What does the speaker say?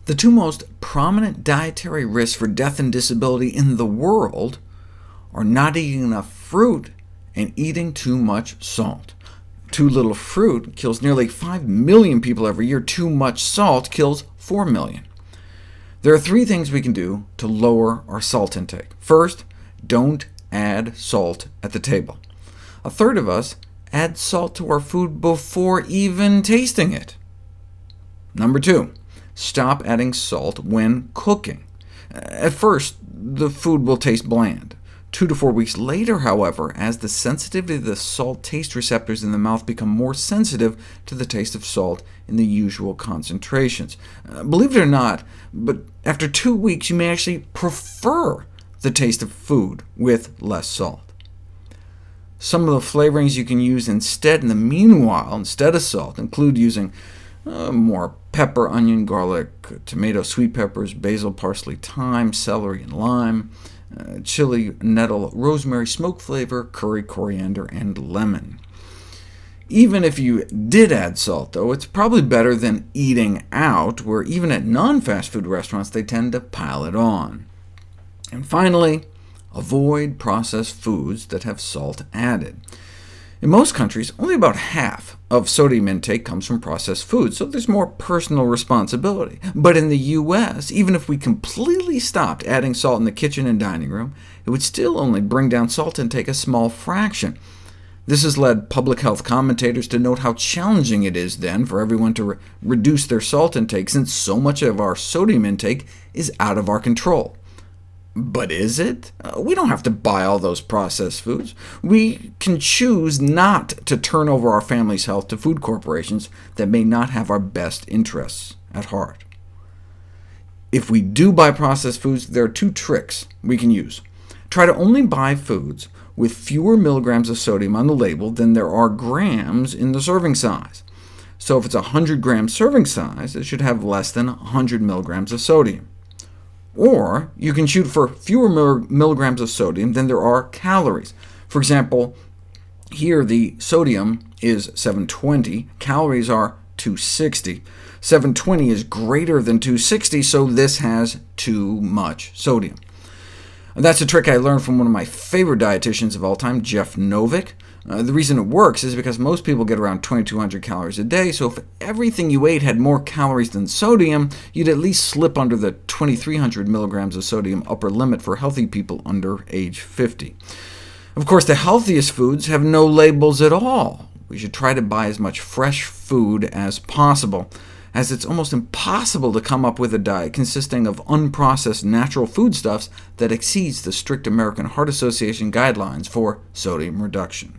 The two most prominent dietary risks for death and disability in the world are not eating enough fruit and eating too much salt. Too little fruit kills nearly 5 million people every year. Too much salt kills 4 million. There are 3 things we can do to lower our salt intake. First, don't add salt at the table. A third of us add salt to our food before even tasting it. Number 2, stop adding salt when cooking. At first, the food will taste bland. 2 to 4 weeks later, however, as the sensitivity of the salt taste receptors in the mouth become more sensitive to the taste of salt in the usual concentrations. Believe it or not, but after 2 weeks you may actually prefer the taste of food with less salt. Some of the flavorings you can use instead in the meanwhile, instead of salt, include using more pepper, onion, garlic, tomato, sweet peppers, basil, parsley, thyme, celery, and lime, chili, nettle, rosemary, smoke flavor, curry, coriander, and lemon. Even if you did add salt, though, it's probably better than eating out, where even at non-fast food restaurants they tend to pile it on. And finally, avoid processed foods that have salt added. In most countries, only about half of sodium intake comes from processed foods, so there's more personal responsibility. But in the US, even if we completely stopped adding salt in the kitchen and dining room, it would still only bring down salt intake a small fraction. This has led public health commentators to note how challenging it is then for everyone to reduce their salt intake, since so much of our sodium intake is out of our control. But is it? We don't have to buy all those processed foods. We can choose not to turn over our family's health to food corporations that may not have our best interests at heart. If we do buy processed foods, there are 2 tricks we can use. Try to only buy foods with fewer milligrams of sodium on the label than there are grams in the serving size. So if it's a 100-gram serving size, it should have less than 100 milligrams of sodium. Or you can shoot for fewer milligrams of sodium than there are calories. For example, here the sodium is 720, calories are 260. 720 is greater than 260, so this has too much sodium. And that's a trick I learned from one of my favorite dietitians of all time, Jeff Novick. The reason it works is because most people get around 2,200 calories a day, so if everything you ate had more calories than sodium, you'd at least slip under the 2,300 milligrams of sodium upper limit for healthy people under age 50. Of course, the healthiest foods have no labels at all. We should try to buy as much fresh food as possible, as it's almost impossible to come up with a diet consisting of unprocessed natural foodstuffs that exceeds the strict American Heart Association guidelines for sodium reduction.